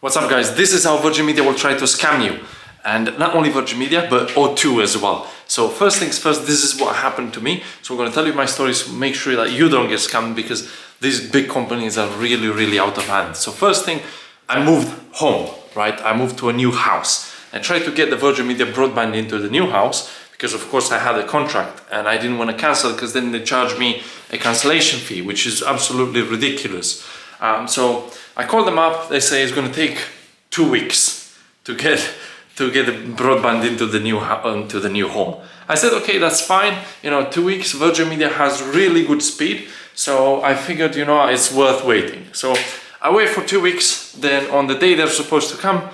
What's up guys, this is how Virgin Media will try to scam you. And not only Virgin Media, but O2 as well. So first things first, this is what happened to me. So I'm going to tell you my story, so make sure that you don't get scammed, because these big companies are really out of hand. So first thing, I moved home, right? I moved to a new house. I tried to get the Virgin Media broadband into the new house because of course I had a contract and I didn't want to cancel, because then they charge me a cancellation fee, which is absolutely ridiculous. So I called them up. They say it's going to take 2 weeks to get the broadband into the new home. I said, okay, that's fine. 2 weeks. Virgin Media has really good speed, so I figured, it's worth waiting. So I wait for 2 weeks. Then on the day they're supposed to come,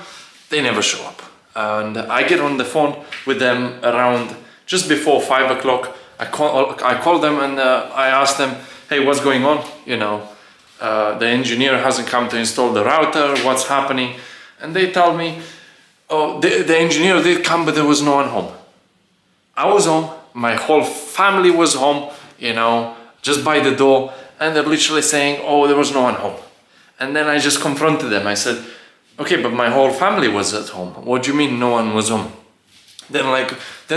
they never show up. And I get on the phone with them around just before 5 o'clock. I call them and I ask them, hey, what's going on? The engineer hasn't come to install the router, what's happening? And they tell me, oh, the engineer did come, but there was no one home. I was home, my whole family was home, just by the door, and they're literally saying, oh, there was no one home. And then I just confronted them. I said, okay, but my whole family was at home. What do you mean no one was home? Then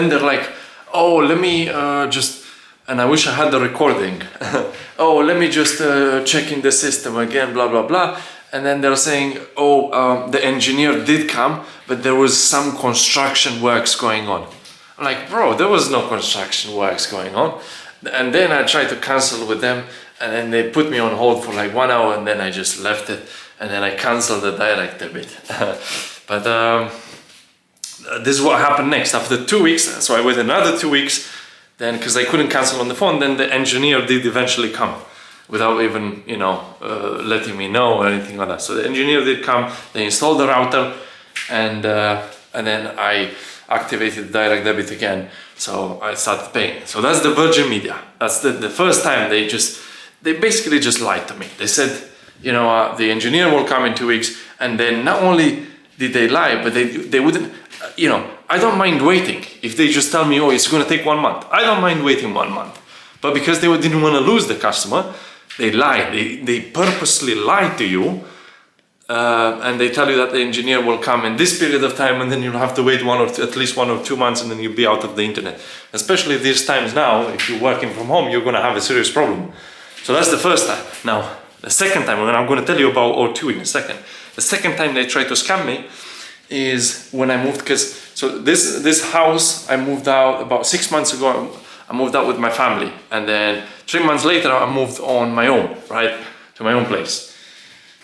they're like, oh, let me just, and I wish I had the recording. Oh, let me just check in the system again, blah, blah, blah. And then they're saying, oh, the engineer did come, but there was some construction works going on. I'm like, bro, there was no construction works going on. And then I tried to cancel with them, and then they put me on hold for like 1 hour, and then I just left it, and then I canceled the direct debit. But this is what happened next. After 2 weeks, so I waited another 2 weeks, then because I couldn't cancel on the phone, then the engineer did eventually come without even, letting me know or anything like that. So the engineer did come, they installed the router, and then I activated direct debit again. So I started paying. So that's the Virgin Media. That's the first time they basically just lied to me. They said, the engineer will come in 2 weeks, and then not only did they lie, but they wouldn't, I don't mind waiting. If they just tell me, oh, it's going to take 1 month, I don't mind waiting 1 month. But because they didn't want to lose the customer, they lied. They purposely lied to you, and they tell you that the engineer will come in this period of time, and then you'll have to wait at least 1 or 2 months, and then you'll be out of the internet. Especially these times now, if you're working from home, you're going to have a serious problem. So that's the first time. Now, the second time, and I'm going to tell you about O2 in a second. The second time they tried to scam me is when I moved, so this house, I moved out about 6 months ago. I moved out with my family, and then 3 months later I moved on my own, right, to my own place.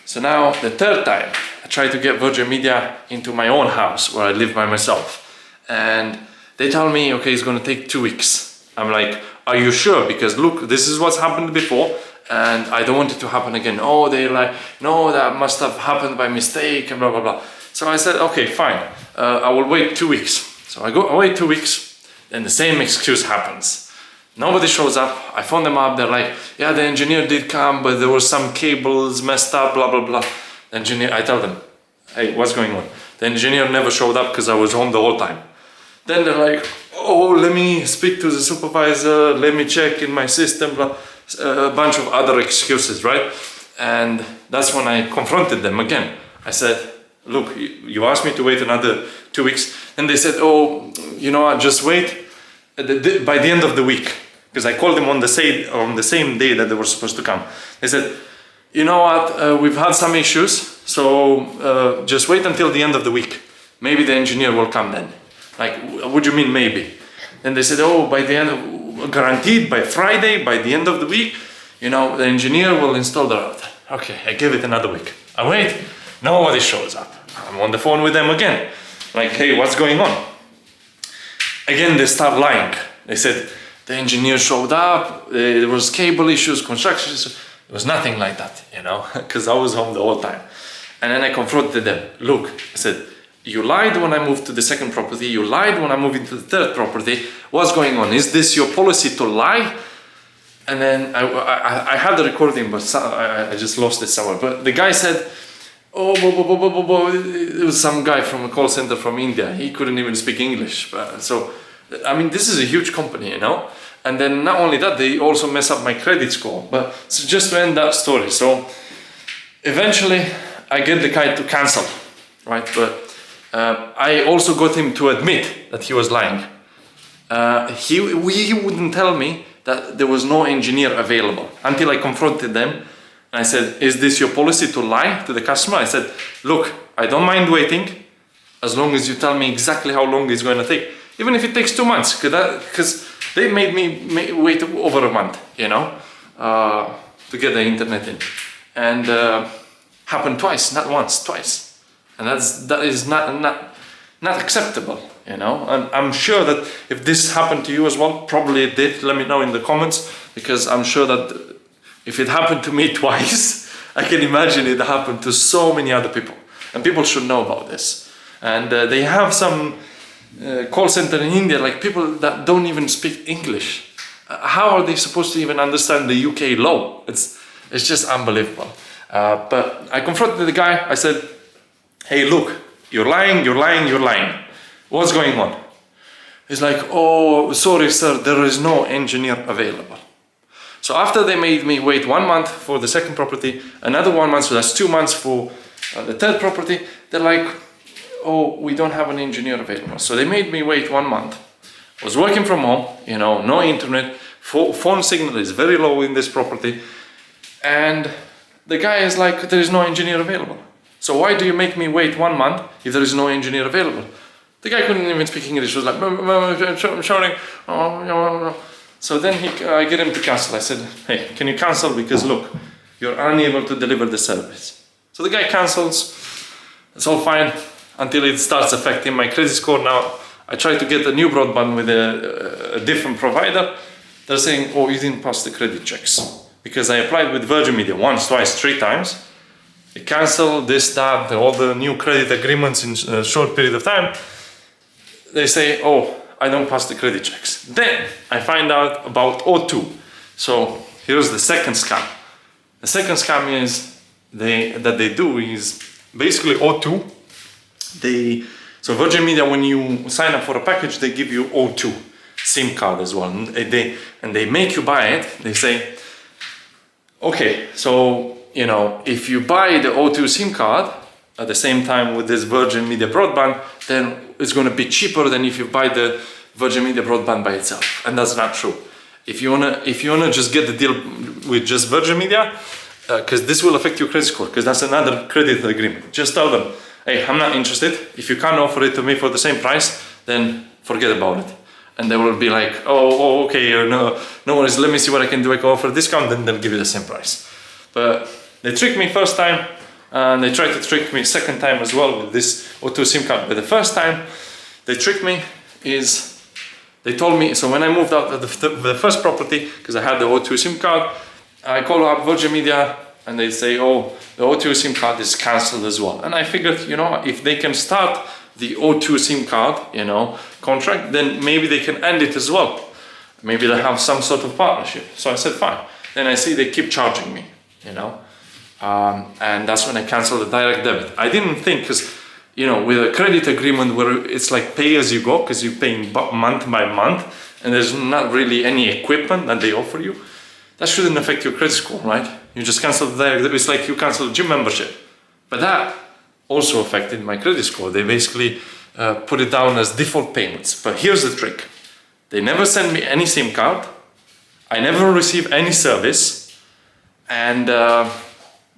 So now the third time I tried to get Virgin Media into my own house where I live by myself, and they tell me, okay, it's going to take 2 weeks. I'm like, are you sure? Because look, this is what's happened before, and I don't want it to happen again. Oh, they're like, no, that must have happened by mistake, and blah blah blah. So I said, okay, fine, I will wait 2 weeks. So I wait 2 weeks, then the same excuse happens. Nobody shows up. I phone them up, they're like, yeah, the engineer did come, but there were some cables messed up, blah blah blah. The engineer, I tell them, hey, what's going on? The engineer never showed up because I was home the whole time. Then they're like, oh, let me speak to the supervisor, let me check in my system, blah, a bunch of other excuses, right? And that's when I confronted them again. I said, look, you asked me to wait another 2 weeks. And they said, oh, what, just wait by the end of the week. Because I called them on the same day that they were supposed to come. They said, you know what, we've had some issues, so just wait until the end of the week. Maybe the engineer will come then. Like, what do you mean maybe? Then they said, oh, by the end, guaranteed by Friday, by the end of the week, the engineer will install the router. Okay, I give it another week. I wait, nobody shows up. I'm on the phone with them again. Like, hey, what's going on? Again, they start lying. They said, the engineer showed up, there was cable issues, construction issues. It was nothing like that, because I was home the whole time. And then I confronted them. Look, I said, you lied when I moved to the second property, you lied when I moved into the third property. What's going on? Is this your policy to lie? And then I had the recording, but I just lost it somewhere. But the guy said, oh, it was some guy from a call center from India. He couldn't even speak English. So, I mean, this is a huge company, And then not only that, they also mess up my credit score. But so just to end that story. So eventually I get the guy to cancel, right? But I also got him to admit that he was lying. He wouldn't tell me that there was no engineer available until I confronted them. And I said, is this your policy to lie to the customer? I said, look, I don't mind waiting as long as you tell me exactly how long it's going to take. Even if it takes 2 months, because they made me wait over a month, you know, to get the internet in. And happened twice, not once, twice. And that is not acceptable, you know. And I'm sure that if this happened to you as well, probably it did. Let me know in the comments, because I'm sure that if it happened to me twice, I can imagine it happened to so many other people. And people should know about this. And they have some call center in India, like people that don't even speak English. How are they supposed to even understand the UK law? It's just unbelievable. But I confronted the guy. I said, hey, look, you're lying. What's going on? He's like, oh, sorry, sir, there is no engineer available. So after they made me wait 1 month for the second property, another 1 month, so that's 2 months for the third property, they're like, oh, we don't have an engineer available. So they made me wait 1 month. I was working from home, you know, no internet, phone signal is very low in this property. And the guy is like, there is no engineer available. So why do you make me wait 1 month if there is no engineer available? The guy couldn't even speak English. He was like, I'm shouting. So then I get him to cancel. I said, hey, can you cancel? Because look, you're unable to deliver the service. So the guy cancels. It's all fine until it starts affecting my credit score. Now I try to get a new broadband with a different provider. They're saying, oh, you didn't pass the credit checks. Because I applied with Virgin Media once, twice, 3 times. They canceled this, that, all the new credit agreements in a short period of time. They say, oh, I don't pass the credit checks. Then I find out about O2. So here's the second scam. The second scam is that they do is basically O2. So Virgin Media, when you sign up for a package, they give you O2 SIM card as well. And they make you buy it. They say, okay, so, you know, if you buy the O2 SIM card at the same time with this Virgin Media broadband, then it's going to be cheaper than if you buy the Virgin Media broadband by itself. And that's not true. If you wanna just get the deal with just Virgin Media, because this will affect your credit score, because that's another credit agreement. Just tell them, hey, I'm not interested. If you can't offer it to me for the same price, then forget about it. And they will be like, oh okay, no worries, let me see what I can do. I can offer a discount, then they'll give you the same price. But they tricked me first time, and they tried to trick me second time as well with this O2 SIM card. But the first time they tricked me is, they told me, so when I moved out of the first property, because I had the O2 SIM card, I call up Virgin Media and they say, oh, the O2 SIM card is cancelled as well. And I figured, you know, if they can start the O2 SIM card, you know, contract, then maybe they can end it as well. Maybe they have some sort of partnership. So I said, fine. Then I see they keep charging me, you know. And that's when I canceled the direct debit. I didn't think, because, you know, with a credit agreement where it's like pay as you go, because you're paying month by month, and there's not really any equipment that they offer you, that shouldn't affect your credit score, right? You just cancel the direct debit. It's like you cancel a gym membership. But that also affected my credit score. They basically put it down as default payments. But here's the trick. They never send me any SIM card. I never receive any service. And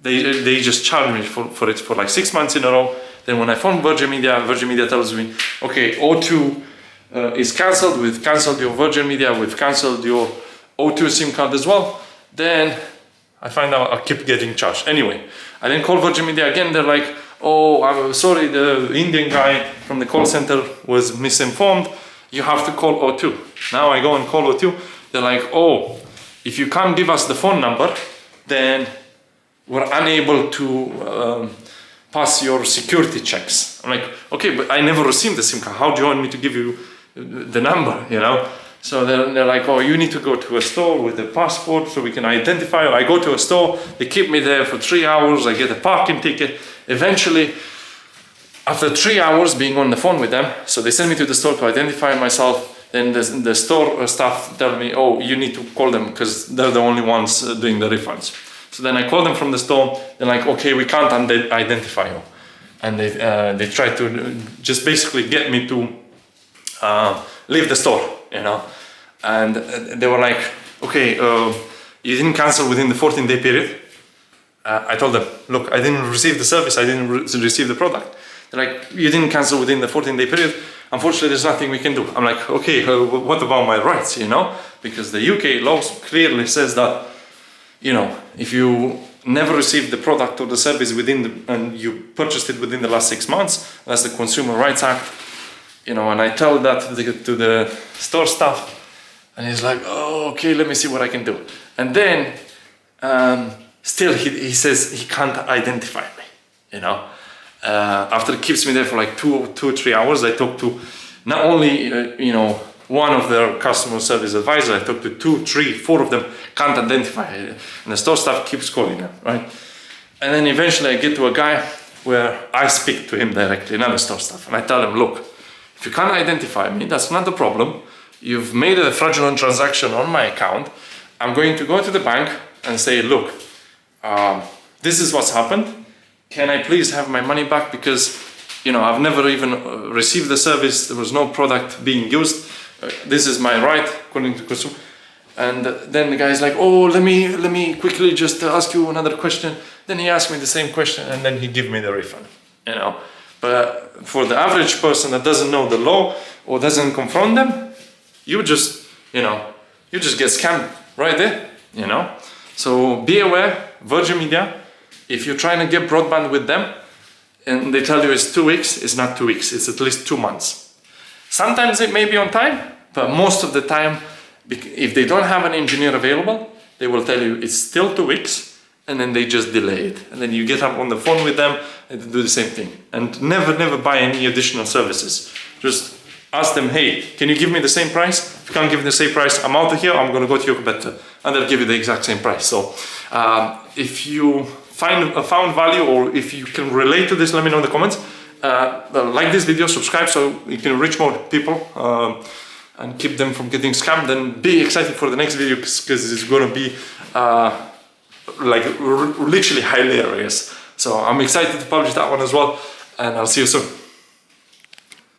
they just charge me for it for like 6 months in a row. Then when I phone Virgin Media tells me, okay, O2 is cancelled. We've cancelled your Virgin Media. We've cancelled your O2 SIM card as well. Then I find out I keep getting charged. Anyway, I then call Virgin Media again. They're like, oh, I'm sorry, the Indian guy from the call center was misinformed. You have to call O2. Now I go and call O2. They're like, oh, if you can't give us the phone number, then we're unable to pass your security checks. I'm like, okay, but I never received the SIM card. How do you want me to give you the number, you know? So they're like, oh, you need to go to a store with a passport so we can identify you. I go to a store, they keep me there for 3 hours, I get a parking ticket. Eventually, after 3 hours being on the phone with them, so they send me to the store to identify myself, then the store staff tell me, oh, you need to call them because they're the only ones doing the refunds. So then I called them from the store. They're like, okay, we can't identify you. And they tried to just basically get me to leave the store, you know. And they were like, okay, you didn't cancel within the 14-day period. I told them, look, I didn't receive the service, I didn't receive the product. They're like, you didn't cancel within the 14-day period. Unfortunately, there's nothing we can do. I'm like, okay, what about my rights, you know? Because the UK laws clearly says that, you know, if you never received the product or the service and you purchased it within the last 6 months, that's the Consumer Rights Act, you know, and I tell that to the store staff, and he's like, oh, okay, let me see what I can do. And then, still he says he can't identify me, you know. After it keeps me there for like 2 or 3 hours, I talk to not only, you know, one of their customer service advisors, I talk to 2, 3, 4 of them, can't identify it. And the store staff keeps calling them, right? And then eventually I get to a guy where I speak to him directly, not the store staff. And I tell him, look, if you can't identify me, that's not the problem. You've made a fraudulent transaction on my account. I'm going to go to the bank and say, look, this is what's happened. Can I please have my money back? Because, you know, I've never even received the service. There was no product being used. This is my right, according to consumer. And then the guy's like, oh, let me quickly just ask you another question. Then he asked me the same question, and then he gave me the refund, you know. But for the average person that doesn't know the law or doesn't confront them, you just, you know, you just get scammed right there, you know. So be aware, Virgin Media, if you're trying to get broadband with them and they tell you it's 2 weeks, it's not 2 weeks, it's at least 2 months. Sometimes it may be on time, but most of the time, if they don't have an engineer available, they will tell you it's still 2 weeks, and then they just delay it. And then you get up on the phone with them and do the same thing. And never buy any additional services. Just ask them, hey, can you give me the same price? If you can't give me the same price, I'm out of here, I'm gonna go to your competitor. And they'll give you the exact same price. So if you found value, or if you can relate to this, let me know in the comments. Like this video, subscribe so you can reach more people and keep them from getting scammed. And be excited for the next video, because it's gonna be like literally hilarious. So I'm excited to publish that one as well, and I'll see you soon.